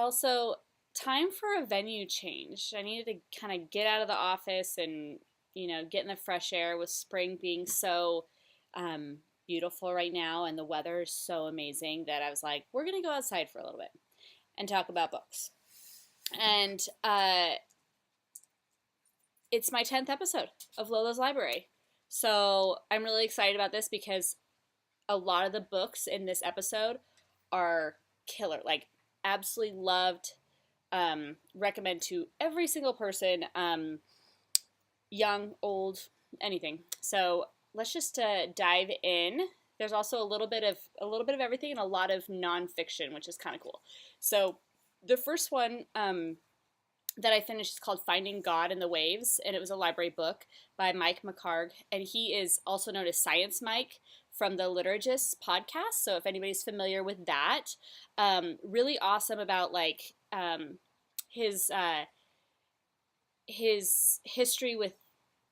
also time for a venue change. I needed to kind of get out of the office and, get in the fresh air with spring being so um, beautiful right now and the weather is so amazing that I was like, we're going to go outside for a little bit and talk about books. And it's my 10th episode of Lolo's Library. So I'm really excited about this because a lot of the books in this episode are killer. Like, absolutely loved. Recommend to every single person, young, old, anything. So let's just dive in. There's also a little bit of everything and a lot of nonfiction, which is kind of cool. So the first one that I finished is called Finding God in the Waves, and it was a library book by McHargue, and he is also known as Science Mike from the Liturgist podcast. So if anybody's familiar with that, really awesome about like his history with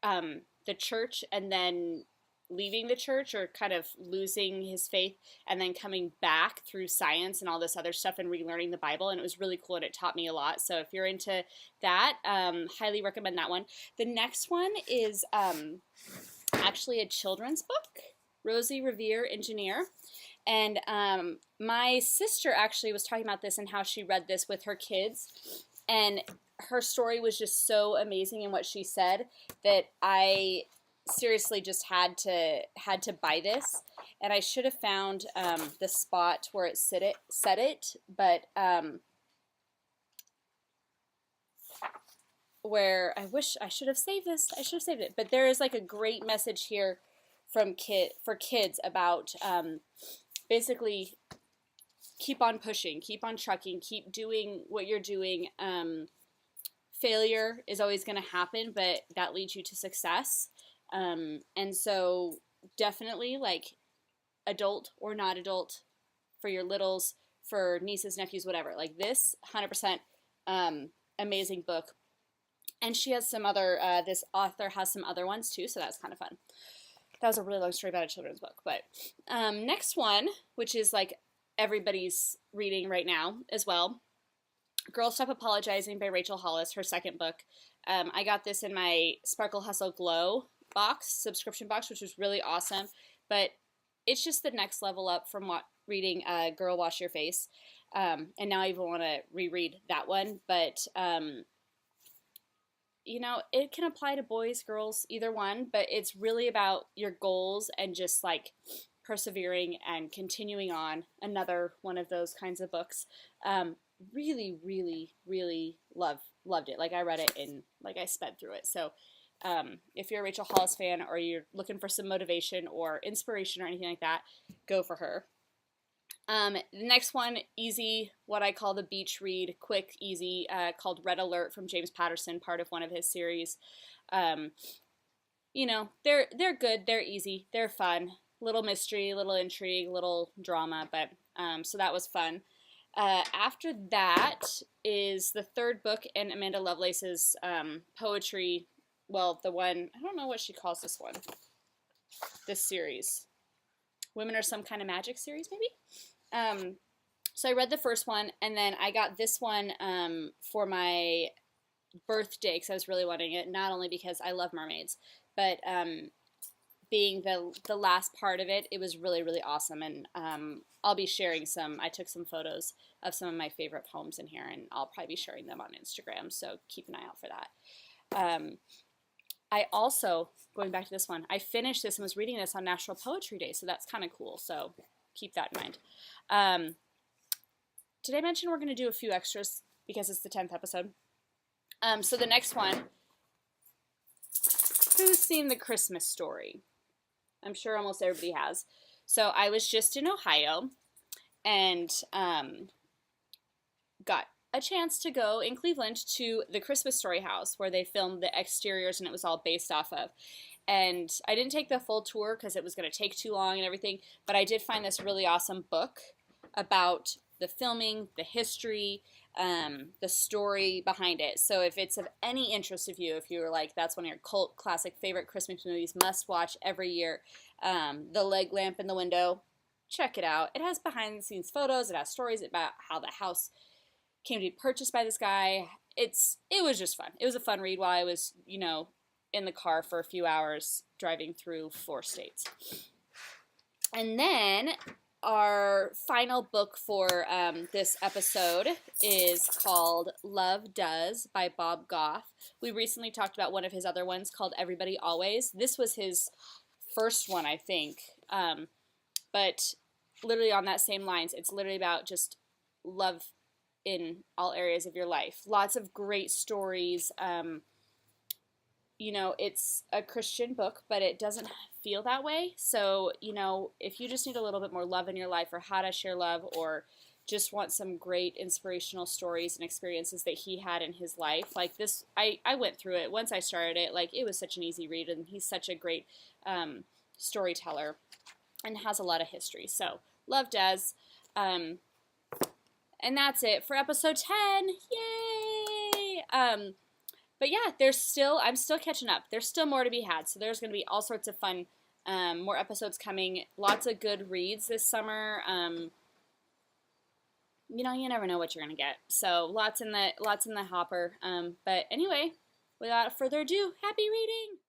the church and then leaving the church or kind of losing his faith and then coming back through science and all this other stuff and relearning the Bible. And it was really cool and it taught me a lot. So if you're into that, highly recommend that one. The next one is actually a children's book, Rosie, Revere, Engineer. And my sister actually was talking about this and how she read this with her kids. And her story was just so amazing in what she said that I seriously just had to buy this, and I should have found the spot where it said it, but where I wish I should have saved this. I should have saved it, but there is like a great message here from for kids about basically keep on pushing, keep on trucking, keep doing what you're doing. Failure is always going to happen, but that leads you to success. And so definitely like adult or not adult, for your littles, for nieces, nephews, whatever, like this 100% amazing book. And she has some other, this author has some other ones too, so that's kind of fun. That was a really long story about a children's book. But next one, which is like everybody's reading right now as well, Girl Stop Apologizing by Rachel Hollis, her second book. I got this in my Sparkle Hustle Glow subscription box, which was really awesome. But it's just the next level up from reading Girl Wash Your Face. And now I even want to reread that one. But, it can apply to boys, girls, either one. But it's really about your goals and just like persevering and continuing on. Another one of those kinds of books. Really, really, really loved it. Like I read it and like I sped through it. So if you're a Rachel Hollis fan or you're looking for some motivation or inspiration or anything like that, go for her. The next one, easy, what I call the beach read, quick, easy, called Red Alert from James Patterson, part of one of his series. They're good, they're easy, they're fun, little mystery, little intrigue, little drama, but so that was fun. After that is the third book in Amanda Lovelace's poetry. Well, the one, I don't know what she calls this one. This series. Women Are Some Kind of Magic series, maybe? So I read the first one, and then I got this one for my birthday, because I was really wanting it, not only because I love mermaids, but being the last part of it, it was really, really awesome, and I'll be sharing I took some photos of some of my favorite poems in here, and I'll probably be sharing them on Instagram, so keep an eye out for that. I also, going back to this one, I finished this and was reading this on National Poetry Day, so that's kind of cool, so keep that in mind. Did I mention we're going to do a few extras because it's the 10th episode? So the next one, who's seen The Christmas Story? I'm sure almost everybody has. So I was just in Ohio and got a chance to go in Cleveland to the Christmas Story house where they filmed the exteriors and it was all based off of. And I didn't take the full tour because it was going to take too long and everything, but I did find this really awesome book about the filming, the history, the story behind it. So if it's of any interest of you, if you were like, that's one of your cult classic favorite Christmas movies, must watch every year, The Leg Lamp in the Window, check it out. It has behind the scenes photos, it has stories about how the house came to be purchased by this guy. It was just fun. It was a fun read while I was, in the car for a few hours driving through 4 states. And then our final book for this episode is called Love Does by Bob Goff. We recently talked about one of his other ones called Everybody Always. This was his first one, I think. But literally on that same lines, it's literally about just love in all areas of your life. Lots of great stories. It's a Christian book, but it doesn't feel that way. So, if you just need a little bit more love in your life, or how to share love, or just want some great inspirational stories and experiences that he had in his life, like this, I went through it. Once I started it, like, it was such an easy read, and he's such a great storyteller and has a lot of history. So, Love Does. And that's it for episode 10. Yay! But yeah, I'm still catching up. There's still more to be had. So there's going to be all sorts of fun, more episodes coming. Lots of good reads this summer. You never know what you're going to get. So lots in the hopper. But anyway, without further ado, happy reading!